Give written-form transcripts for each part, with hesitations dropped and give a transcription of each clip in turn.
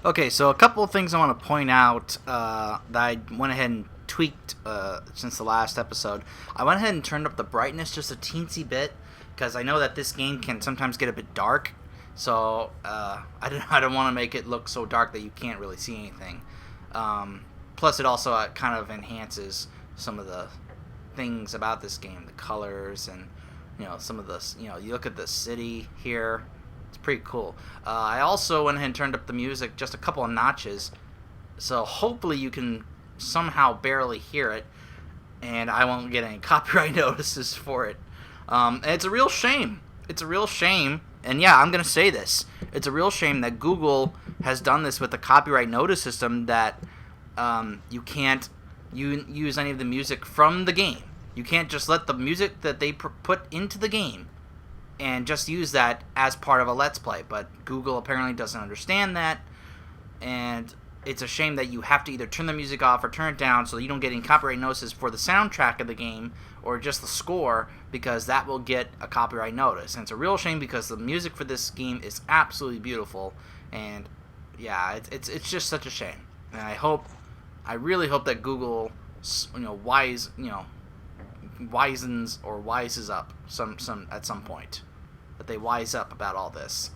Okay, so a couple of things I want to point out that I went ahead and tweaked since the last episode. I went ahead and turned up the brightness just a teensy bit because I know that this game can sometimes get a bit dark. So I don't want to make it look so dark that you can't really see anything. Plus, it also kind of enhances some of the things about this game, the colors and some of the you look at the city here. It's pretty cool. I also went ahead and turned up the music just a couple of notches, so hopefully you can somehow barely hear it, and I won't get any copyright notices for it. And it's a real shame. It's a real shame, and yeah, I'm gonna say this. It's a real shame that Google has done this with the copyright notice system that you can't use any of the music from the game. You can't just let the music that they put into the game and just use that as part of a Let's Play. But Google apparently doesn't understand that, and it's a shame that you have to either turn the music off or turn it down so that you don't get any copyright notices for the soundtrack of the game or just the score, because that will get a copyright notice. And it's a real shame because the music for this game is absolutely beautiful, and yeah, it's just such a shame. And I really hope that Google, wisens or wises up some at some point, that they wise up about all this.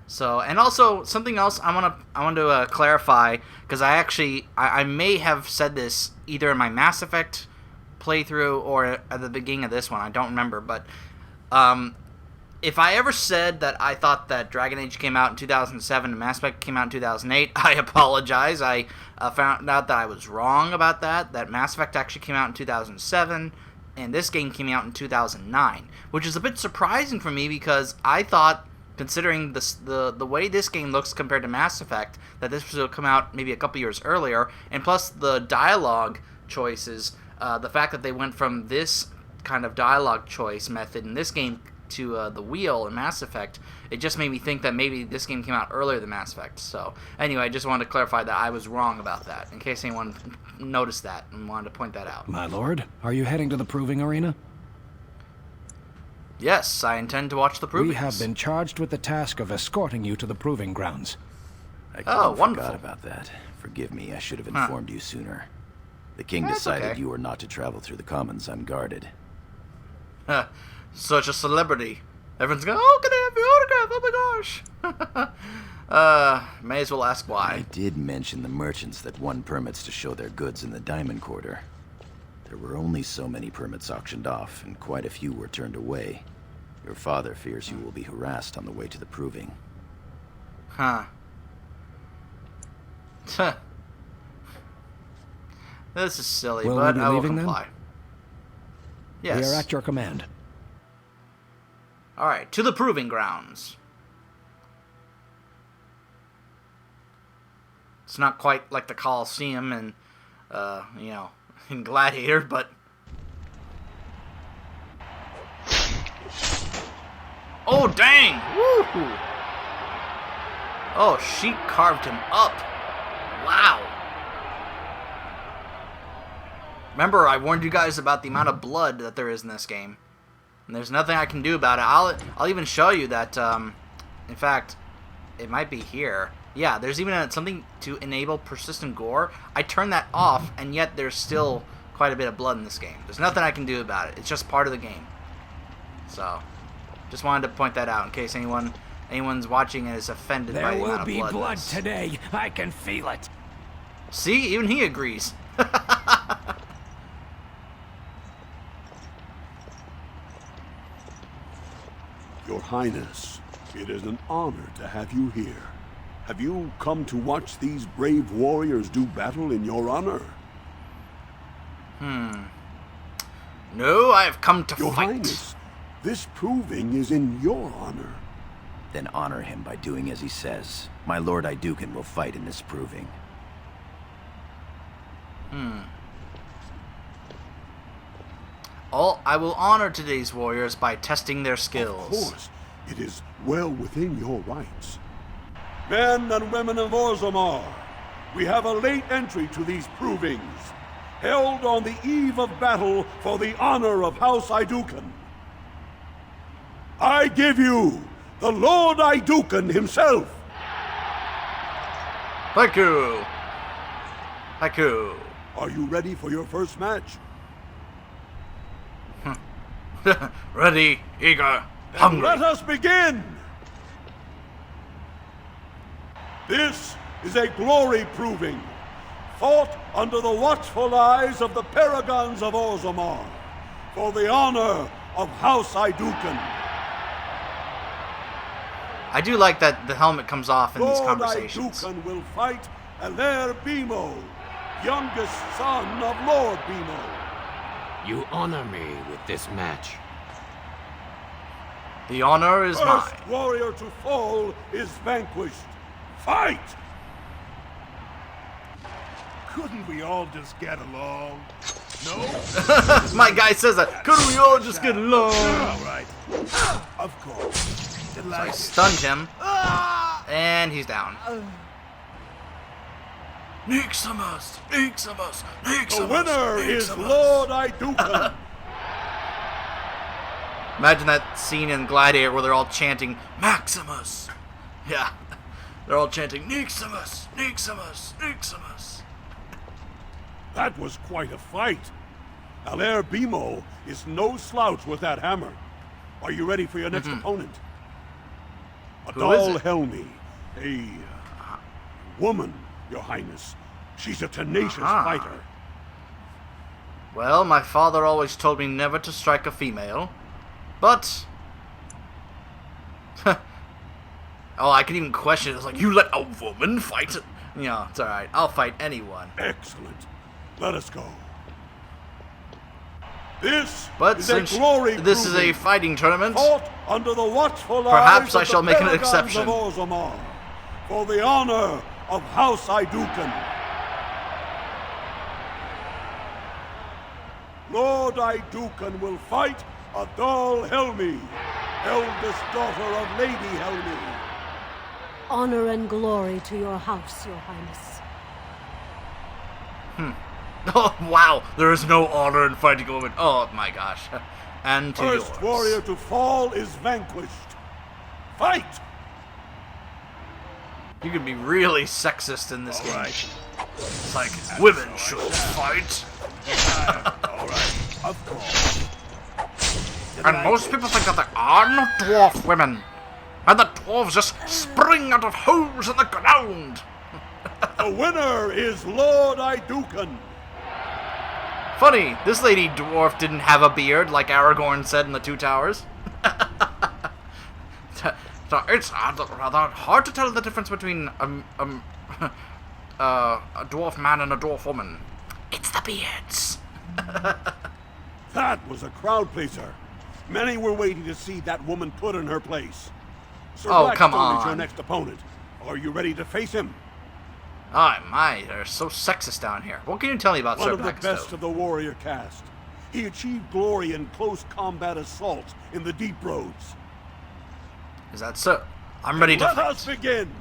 So, and also something else I want to clarify, because I may have said this either in my Mass Effect playthrough or at the beginning of this one. I don't remember, but if I ever said that I thought that Dragon Age came out in 2007 and Mass Effect came out in 2008, I apologize. I found out that I was wrong about that. That Mass Effect actually came out in 2007. And this game came out in 2009, which is a bit surprising for me because I thought, considering the way this game looks compared to Mass Effect, that this would come out maybe a couple years earlier. And plus the dialogue choices, the fact that they went from this kind of dialogue choice method in this game to the wheel in Mass Effect, it just made me think that maybe this game came out earlier than Mass Effect. So anyway, I just wanted to clarify that I was wrong about that, in case anyone noticed that and wanted to point that out. My lord, are you heading to the proving arena? Yes, I intend to watch the provings. We have been charged with the task of escorting you to the proving grounds. I wonderful. forgot about that. Forgive me, I should have informed you sooner. The king decided okay. you were not to travel through the commons unguarded. Such a celebrity. Everyone's going, oh, can I have your autograph? Oh my gosh. May as well ask why. I did mention the merchants that won permits to show their goods in the Diamond Quarter. There were only so many permits auctioned off, and quite a few were turned away. Your father fears you will be harassed on the way to the proving. Huh. This is silly, Will but we be I will leaving comply. then? Yes. We are at your command. Alright, to the proving grounds. It's not quite like the Colosseum and, in Gladiator, but... Oh, dang! Woo! Oh, she carved him up. Wow. Remember, I warned you guys about the amount of blood that there is in this game. And there's nothing I can do about it. I'll even show you that, in fact, it might be here. Yeah, there's even something to enable persistent gore. I turned that off, and yet there's still quite a bit of blood in this game. There's nothing I can do about it. It's just part of the game. So, just wanted to point that out in case anyone's watching and is offended by the amount of blood. There will be blood today. I can feel it. See? Even he agrees. Your Highness, it is an honor to have you here. Have you come to watch these brave warriors do battle in your honor? No, I have come to Your fight. Highness, this proving is in your honor. Then honor him by doing as he says. My lord Duncan will fight in this proving. I will honor today's warriors by testing their skills. Of course, it is well within your rights. Men and women of Orzammar, we have a late entry to these provings, held on the eve of battle for the honor of House Duncan. I give you the Lord Duncan himself. Thank you. Thank you. Are you ready for your first match? Ready, eager, Then hungry. let us begin! This is a glory proving, fought under the watchful eyes of the paragons of Orzammar, for the honor of House Idukan. I do like that the helmet comes off in these Lord conversations. Idukan will fight Alair Bimo, youngest son of Lord Bimo. You honor me with this match. The honor is mine. First warrior to fall is vanquished. Fight! Couldn't we all just get along? No? My guy says that. Couldn't we all just get along? All right. Of course. So I Delighted. stunned him, and he's down. Niximus! Niximus! Niximus! The winner is Niximus. Lord Idukan. Imagine that scene in Gladiator where they're all chanting Maximus. Yeah, they're all chanting Niximus, Niximus, Niximus. That was quite a fight. Alair Bimo is no slouch with that hammer. Are you ready for your next opponent? Who is Adal it? Helmy, a woman, Your Highness. She's a tenacious Aha. fighter. Well, my father always told me never to strike a female, but... oh, I can even question it. It's like, you let a woman fight? Yeah, it's alright. I'll fight anyone. Excellent. Let us go. This But is a since glory this is a proving, fighting tournament, fought under the watchful Perhaps eyes I of shall the make an paragons exception. of Orzammar, for the honor of House Idukan. Lord Idukan will fight Adal Helmy, eldest daughter of Lady Helmy. Honor and glory to your house, Your Highness. oh wow, there is no honor in fighting a woman. Oh my gosh. And to First yours. warrior to fall is vanquished. Fight! You can be really sexist in this game. Right. It's like, women should fight. All right. Of course. And most people think that there are no dwarf women. And that dwarves just spring out of holes in the ground. The winner is Lord Idukan. Funny, this lady dwarf didn't have a beard like Aragorn said in the Two Towers. So it's rather hard to tell the difference between a dwarf man and a dwarf woman. It's the beards. That was a crowd pleaser. Many were waiting to see that woman put in her place. Sir Oh, come Blackstone is your on. next opponent. Are you ready to face him? Oh my, they're so sexist down here. What can you tell me about One Sir of the Blackstone? best of the warrior caste. He achieved glory in close combat assault in the deep roads. Is that so? I'm ready to Let fight. us begin.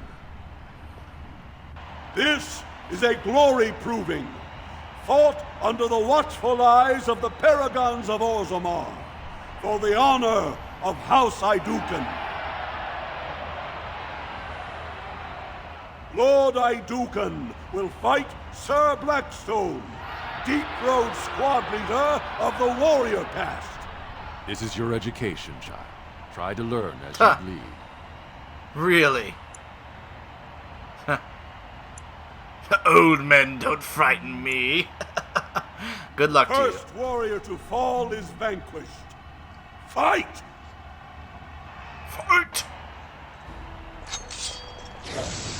This is a glory proving, fought under the watchful eyes of the paragons of Orzammar, for the honor of House Idukan. Lord Idukan will fight Sir Blackstone, Deep Road squad leader of the warrior caste. This is your education, child. Try to learn as Huh. you bleed. Really? Old men don't frighten me. Good luck to you. First warrior to fall is vanquished. Fight! Fight!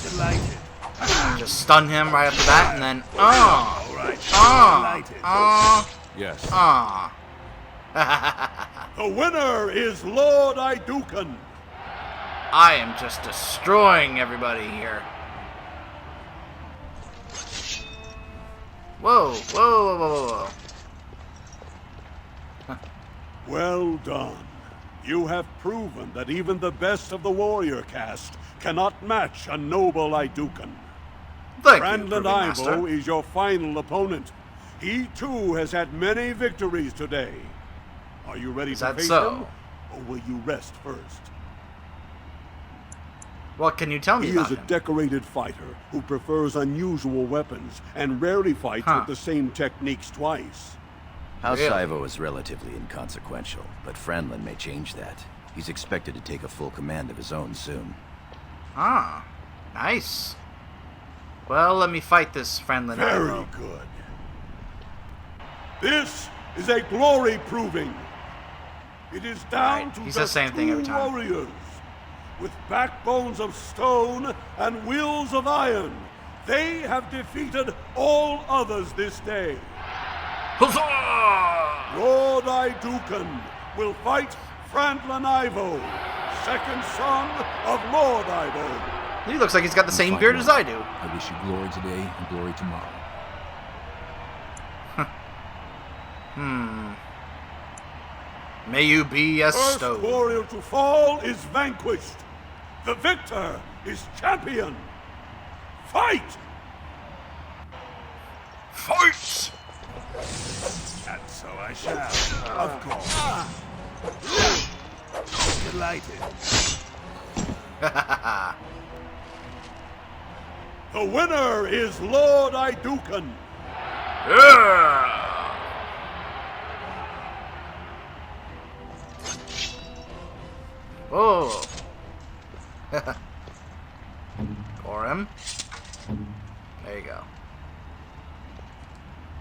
Delighted. Just stun him right after that, and then All right. Delighted. Yes. The winner is Lord Idukan. I am just destroying everybody here. Whoa, whoa, whoa, whoa, whoa. Well done. You have proven that even the best of the warrior caste cannot match a noble Idukan. Thank you, Brandon Proving Master. Ivo is your final opponent. He too has had many victories today. Are you ready Is to that face so? him? Or will you rest first? What can you tell me He about is a him? decorated fighter who prefers unusual weapons and rarely fights Huh. with the same techniques twice. House Really? Ivo is relatively inconsequential, but Franlin may change that. He's expected to take a full command of his own soon. Ah, nice. Well, let me fight this Franlin Very Ivo. good. This is a glory proving. It is down Alright, to he says just the same thing every two time. warriors. With backbones of stone and wills of iron, they have defeated all others this day. Huzzah! Lord Duncan will fight Franlin Ivo, second son of Lord Ivo. He looks like he's got the same Fight beard well. as I do. I wish you glory today and glory tomorrow. May you be a First stone. warrior to fall is vanquished. The victor is champion. Fight! Fight! And so I shall, of course. Delighted. The winner is Lord Duncan. Yeah! Oh. Gorham. There you go.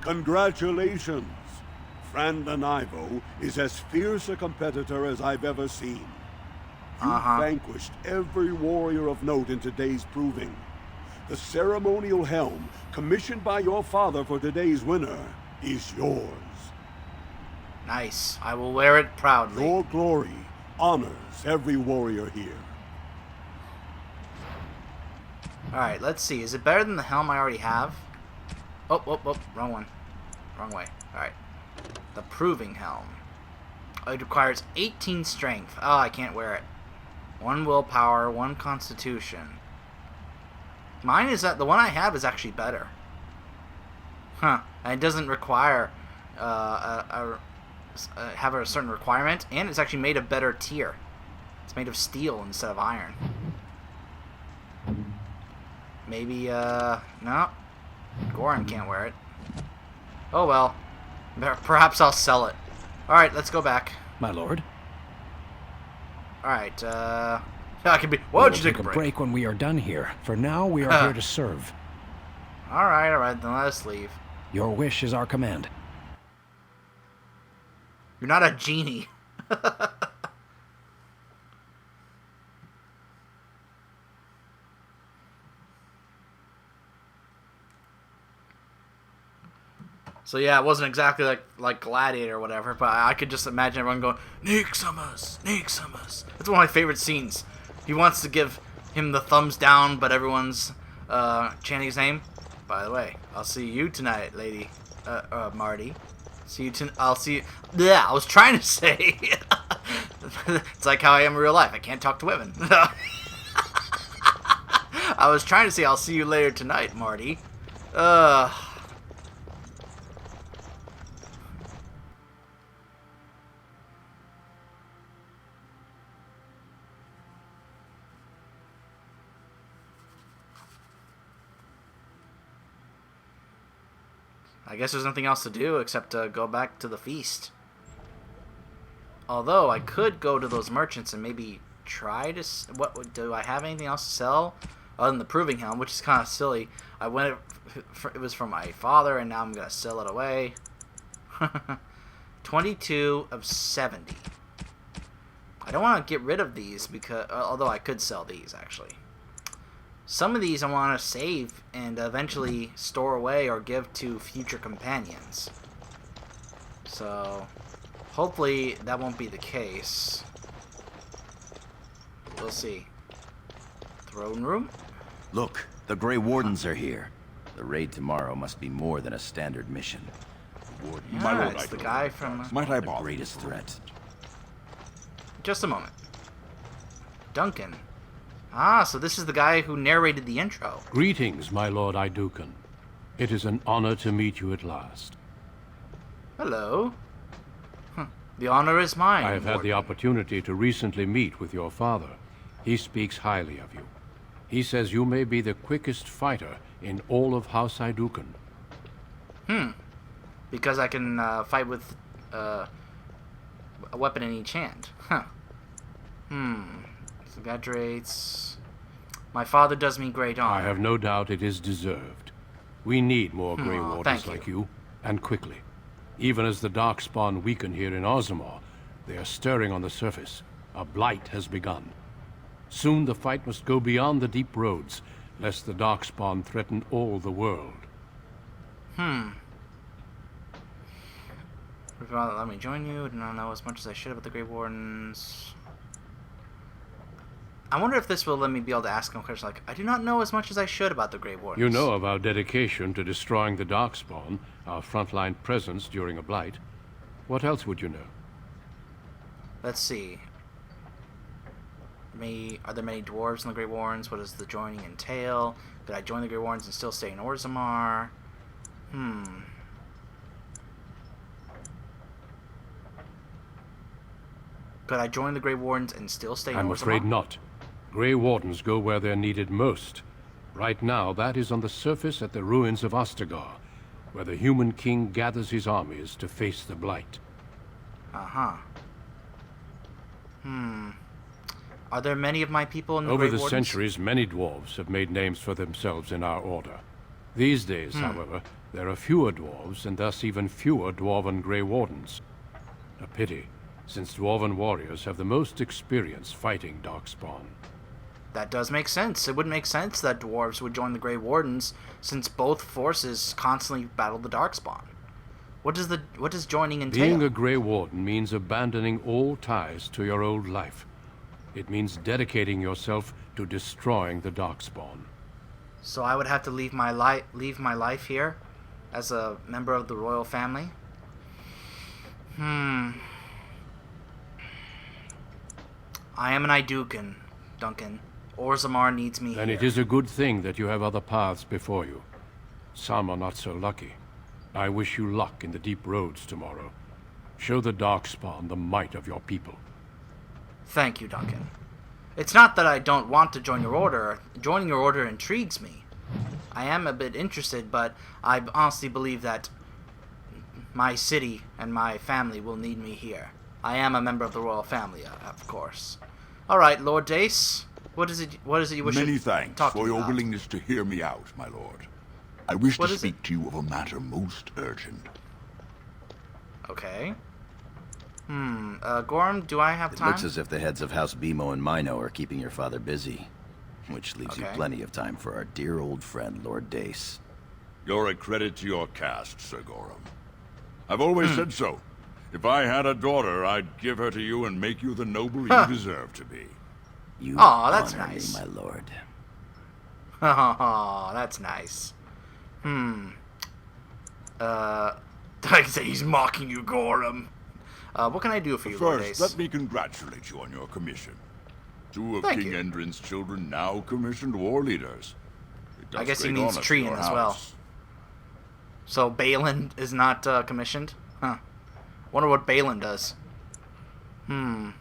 Congratulations. Franlin Ivo is as fierce a competitor as I've ever seen. You vanquished every warrior of note in today's proving. The ceremonial helm, commissioned by your father for today's winner, is yours. Nice. I will wear it proudly. Your glory honors every warrior here. Alright, let's see. Is it better than the helm I already have? Oh, wrong one. Wrong way. Alright. The proving helm. Oh, it requires 18 strength. Oh, I can't wear it. 1 willpower, 1 constitution. Mine is that the one I have is actually better. Huh. And it doesn't require have a certain requirement, and it's actually made of better tier. It's made of steel instead of iron. Maybe, no. Goran can't wear it. Oh well. Perhaps I'll sell it. Alright, let's go back. My lord. Alright, I can be... Why We'll don't you take a break? when we are done here. For now, we are here to serve. Alright, then let us leave. Your wish is our command. You're not a genie. So yeah, it wasn't exactly like Gladiator or whatever, but I could just imagine everyone going, Nixamus, Nixamus. That's one of my favorite scenes. He wants to give him the thumbs down, but everyone's chanting his name. By the way, I'll see you tonight, lady. Marty. See you I'll see you. Yeah, I was trying to say. It's like how I am in real life. I can't talk to women. I was trying to say I'll see you later tonight, Marty. I guess there's nothing else to do except to go back to the feast. Although I could go to those merchants and maybe try to... What do I have anything else to sell other than the proving helm, which is kind of silly. It was from my father, and now I'm gonna sell it away. 22 of 70. I don't want to get rid of these because, although I could sell these actually. Some of these I want to save and eventually store away or give to future companions. So, hopefully that won't be the case. We'll see. Throne room? Look, the Grey Wardens are here. The raid tomorrow must be more than a standard mission. Yeah, it's the guy from... Might I The bother? greatest threat. Just a moment. Duncan. Ah, so this is the guy who narrated the intro. Greetings, my lord Duncan. It is an honor to meet you at last. Hello. The honor is mine. I have had the Warden. opportunity to recently meet with your father. He speaks highly of you. He says you may be the quickest fighter in all of House Idukan. Because I can fight with a weapon in each hand. Huh. Exaggerates. My father does me great honor. I have no doubt it is deserved. We need more Grey Wardens thank like you, and quickly. Even as the Darkspawn weaken here in Orzammar, they are stirring on the surface. A blight has begun. Soon the fight must go beyond the deep roads, lest the Darkspawn threaten all the world. Let me join you. Do not know as much as I should about the Grey Wardens. I wonder if this will let me be able to ask him questions like, I do not know as much as I should about the Grey Wardens. You know of our dedication to destroying the Darkspawn, our frontline presence during a blight. What else would you know? Let's see. Are there many dwarves in the Grey Wardens? What does the joining entail? Could I join the Grey Wardens and still stay in Orzammar? Could I join the Grey Wardens and still stay in Orzammar? I'm afraid not. Grey Wardens go where they're needed most. Right now, that is on the surface at the ruins of Ostagar, where the human king gathers his armies to face the blight. Are there many of my people in the Over Grey the Wardens? centuries, many dwarves have made names for themselves in our order. These days, however, there are fewer dwarves, and thus even fewer dwarven Grey Wardens. A pity, since dwarven warriors have the most experience fighting Darkspawn. That does make sense. It would make sense that dwarves would join the Grey Wardens, since both forces constantly battle the Darkspawn. What does joining entail? Being a Grey Warden means abandoning all ties to your old life. It means dedicating yourself to destroying the Darkspawn. So I would have to leave my life here as a member of the royal family? I am an Idukan, Duncan. Orzammar needs me Then here. it is a good thing that you have other paths before you. Some are not so lucky. I wish you luck in the deep roads tomorrow. Show the Darkspawn the might of your people. Thank you, Duncan. It's not that I don't want to join your order. Joining your order intrigues me. I am a bit interested, but I honestly believe that my city and my family will need me here. I am a member of the royal family, of course. All right, Lord Dace, what is it you wish Many to thanks talk to for me your about? willingness to hear me out, my lord. I wish What to is speak to you of a matter most urgent. Okay. Gorham, do I have It time? looks as if the heads of House Bimo and Mino are keeping your father busy, which leaves you Okay. plenty of time for our dear old friend, Lord Dace. You're a credit to your caste, Sir Gorham. I've always said so. If I had a daughter, I'd give her to you and make you the noble you deserve to be. You Aw, that's honor nice. me, my lord. Oh, that's nice. I say he's mocking you, Gorham. What can I do for you, Lord First, Dace? let me congratulate you on your commission. Two of Thank King you. Endrin's children now commissioned war leaders. It does I guess he great means honor to Treant your as well. house. So Balin is not commissioned? Huh. Wonder what Balin does. Of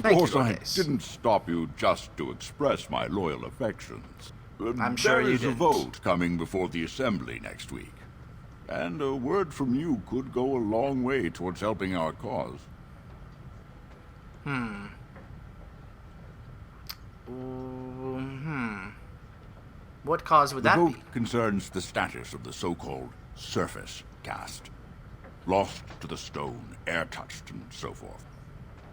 Thank you, course, Lord I Dace. didn't stop you just to express my loyal affections. I'm sure there you is a didn't. vote coming before the Assembly next week. And a word from you could go a long way towards helping our cause. What cause would The that vote be? concerns the status of the so-called surface caste. Lost to the stone, air-touched, and so forth.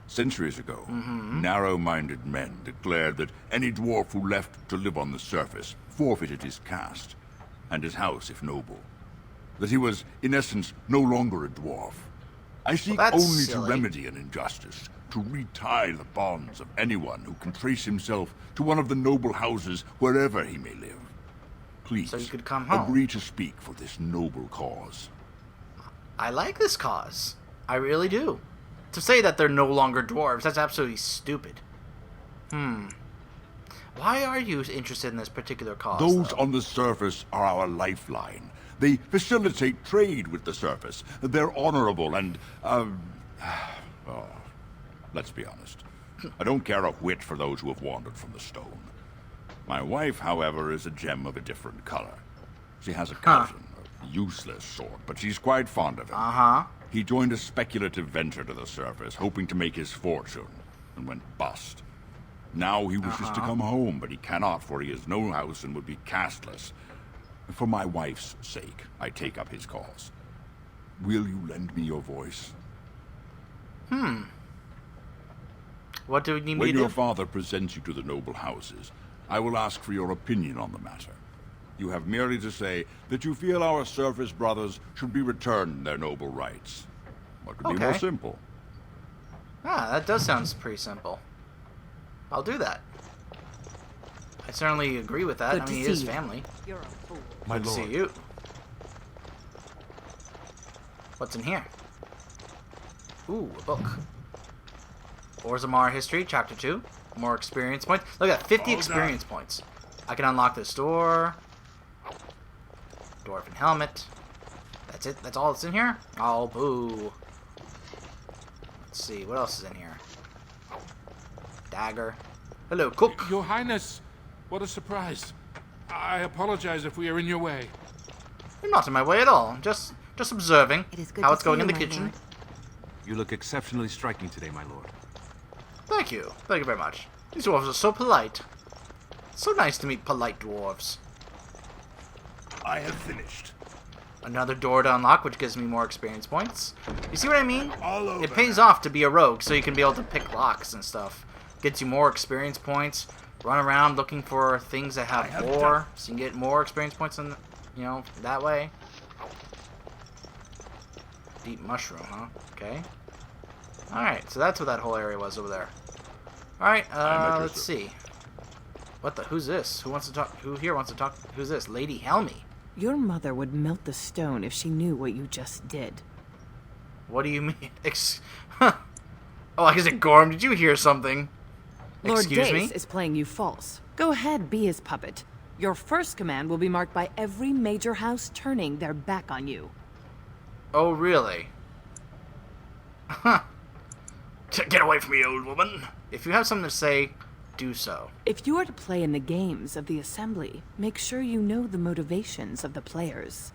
Centuries ago, narrow-minded men declared that any dwarf who left to live on the surface forfeited his caste, and his house if noble. That he was, in essence, no longer a dwarf. I seek that's only silly. to remedy an injustice, to retie the bonds of anyone who can trace himself to one of the noble houses wherever he may live. Please, So you could come home. agree to speak for this noble cause. I like this cause. I really do. To say that they're no longer dwarves, that's absolutely stupid. Why are you interested in this particular cause, Those though? on the surface are our lifeline. They facilitate trade with the surface. They're honorable and, let's be honest. I don't care a whit for those who have wandered from the stone. My wife, however, is a gem of a different color. She has a cousin, a useless sort, but she's quite fond of him. Uh-huh. He joined a speculative venture to the surface, hoping to make his fortune, and went bust. Now he wishes to come home, but he cannot, for he has no house and would be castless. For my wife's sake, I take up his cause. Will you lend me your voice? What do we need me When to do? your father presents you to the noble houses, I will ask for your opinion on the matter. You have merely to say that you feel our surface brothers should be returned their noble rights. What could be more Okay. simple? Ah, that does sound pretty simple. I'll do that. I certainly agree with that. Good I to mean, he see is you. family. You're a fool. My Good to lord. see you. What's in here? Ooh, a book. Orzammar History, Chapter 2. More experience points. Look at that, 50 All experience points. I can unlock this door. Dwarven helmet. That's it? That's all that's in here? Oh, boo. Let's see, what else is in here? Dagger. Hello, cook. Your Highness, what a surprise. I apologize if we are in your way. You're not in my way at all. Just observing It is good how to it's going see in the you, my kitchen. lord. You look exceptionally striking today, my lord. Thank you. Thank you very much. These dwarves are so polite. So nice to meet polite dwarves. I have finished. Another door to unlock, which gives me more experience points. You see what I mean? All over It pays off to be a rogue, so you can be able to pick locks and stuff. Gets you more experience points. Run around looking for things that I have have lore, done- so you can get more experience points in, that way. Deep mushroom, huh? Okay. Alright, so that's what that whole area was over there. Alright, let's see. What the? Who's this? Who wants to talk? Who here wants to talk? Who's this? Lady Helmy. Your mother would melt the stone if she knew what you just did. What do you mean? Oh, I guess Gorm, did you hear something? Lord Excuse Dace me? is playing you false. Go ahead, be his puppet. Your first command will be marked by every major house turning their back on you. Oh, really? Huh. Get away from me, old woman. If you have something to say, do so. If you are to play in the games of the Assembly, make sure you know the motivations of the players.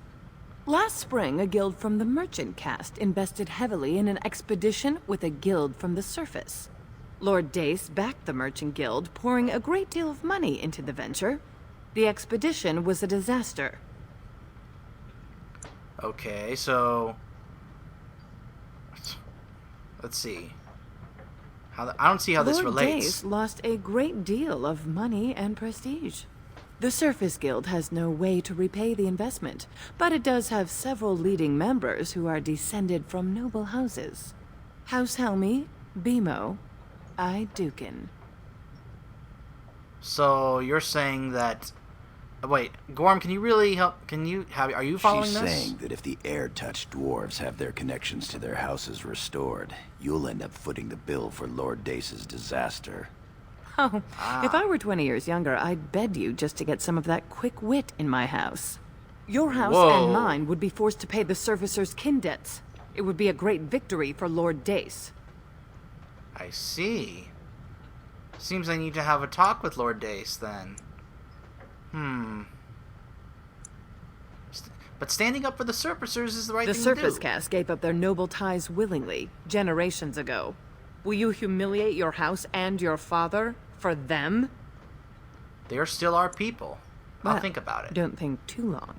Last spring, a guild from the Merchant caste invested heavily in an expedition with a guild from the surface. Lord Dace backed the Merchant Guild, pouring a great deal of money into the venture. The expedition was a disaster. Okay, so... Let's see. I don't see how this Lord relates. Dace lost a great deal of money and prestige. The Surface Guild has no way to repay the investment, but it does have several leading members who are descended from noble houses. House Helmy, Bimo, Duncan. So you're saying that... Wait, Gorm, can you really help? Are you following She's this? saying that if the air-touched dwarves have their connections to their houses restored, you'll end up footing the bill for Lord Dace's disaster. Oh, if I were 20 years younger, I'd bed you just to get some of that quick wit in my house. Your house Whoa. and mine would be forced to pay the Surfacer's kin debts. It would be a great victory for Lord Dace. I see. Seems I need to have a talk with Lord Dace, then. But standing up for the Surfacers is the right The thing Surface to do. caste gave up their noble ties willingly, generations ago. Will you humiliate your house and your father for them? They are still our people. I'll Well, think about it. Don't think too long.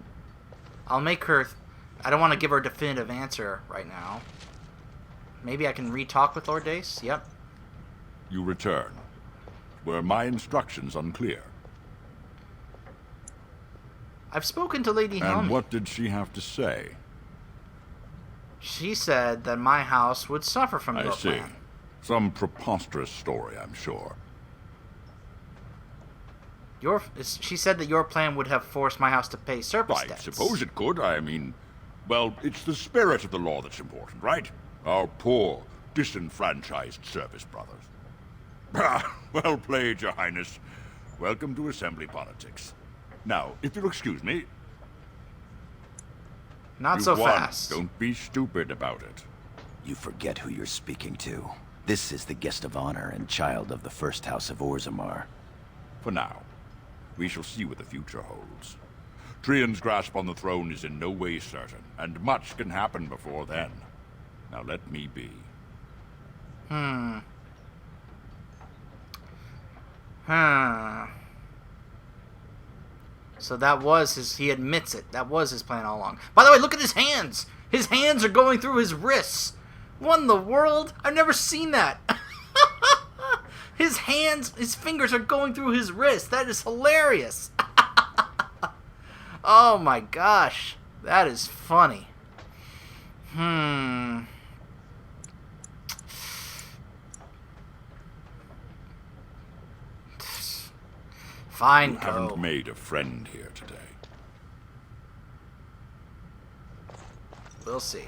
I'll make her... I don't want to give her a definitive answer right now. Maybe I can re-talk with Lord Dace? Yep. You return. Were my instructions unclear? I've spoken to Lady Helmy. And what did she have to say? She said that my house would suffer from I your see. plan. Some preposterous story, I'm sure. She said that your plan would have forced my house to pay surplus I debts. suppose it could. I mean, well, it's the spirit of the law that's important, right? Our poor, disenfranchised service brothers. Ah, well played, Your Highness. Welcome to Assembly politics. Now, if you'll excuse me... Not you've so won. fast. Don't be stupid about it. You forget who you're speaking to. This is the guest of honor and child of the first house of Orzammar. For now. We shall see what the future holds. Trian's grasp on the throne is in no way certain, and much can happen before then. Now let me be. So that was he admits it. That was his plan all along. By the way, look at his hands! His hands are going through his wrists! What in the world? I've never seen that! His fingers are going through his wrists. That is hilarious! Oh my gosh. That is funny. Fine, you haven't made a friend here today. We'll see.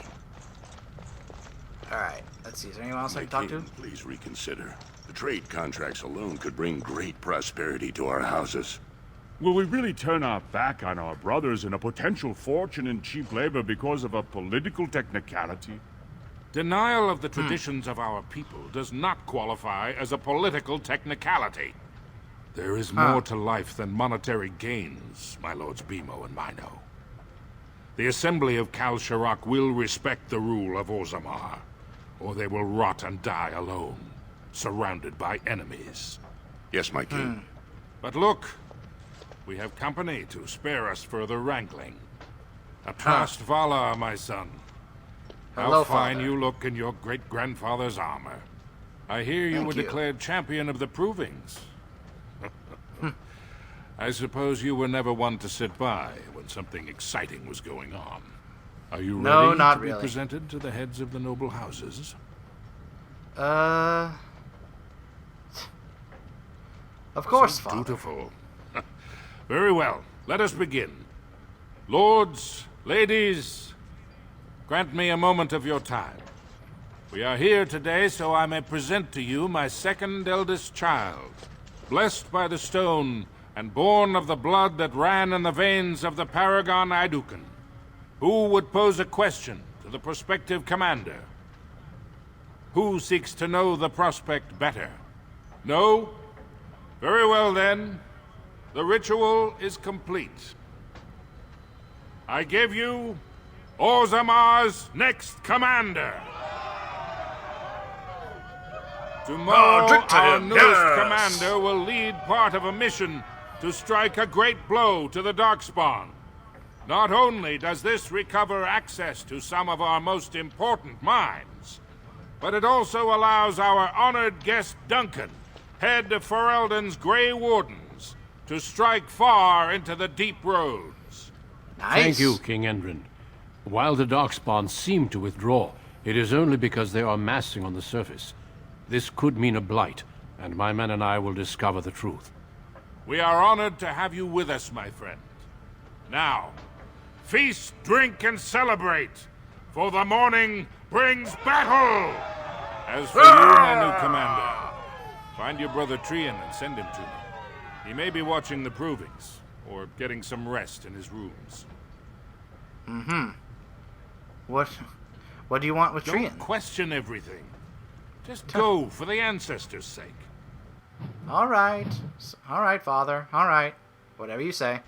Alright, let's see. Is there anyone else I can talk to? Please reconsider. The trade contracts alone could bring great prosperity to our houses. Will we really turn our back on our brothers and a potential fortune in cheap labor because of a political technicality? Denial of the traditions of our people does not qualify as a political technicality. There is more to life than monetary gains, my lords Bimo and Mino. The Assembly of Kal Sharok will respect the rule of Orzammar, or they will rot and die alone, surrounded by enemies. Yes, my king. But look, we have company to spare us further wrangling. Atrast Vala, my son. How fine you look in your great-grandfather's armor. I hear you were declared champion of the Provings. I suppose you were never one to sit by when something exciting was going on. Are you ready to be presented to the heads of the noble houses? Of course, so Father. Dutiful. Very well. Let us begin. Lords, ladies, grant me a moment of your time. We are here today so I may present to you my second eldest child, blessed by the stone and born of the blood that ran in the veins of the Paragon Idukan. Who would pose a question to the prospective commander? Who seeks to know the prospect better? No? Very well then. The ritual is complete. I give you Orzammar's next commander. Tomorrow, our newest commander will lead part of a mission to strike a great blow to the Darkspawn. Not only does this recover access to some of our most important mines, but it also allows our honored guest Duncan, head of Ferelden's Grey Wardens, to strike far into the deep roads. Nice. Thank you, King Endrin. While the Darkspawn seem to withdraw, it is only because they are massing on the surface. This could mean a blight, and my men and I will discover the truth. We are honored to have you with us, my friend. Now, feast, drink, and celebrate, for the morning brings battle! As for you, my new commander, find your brother Trian and send him to me. He may be watching the Provings, or getting some rest in his rooms. What do you want with Trian? Don't question everything. Just go for the ancestors' sake. All right, Father. All right. Whatever you say.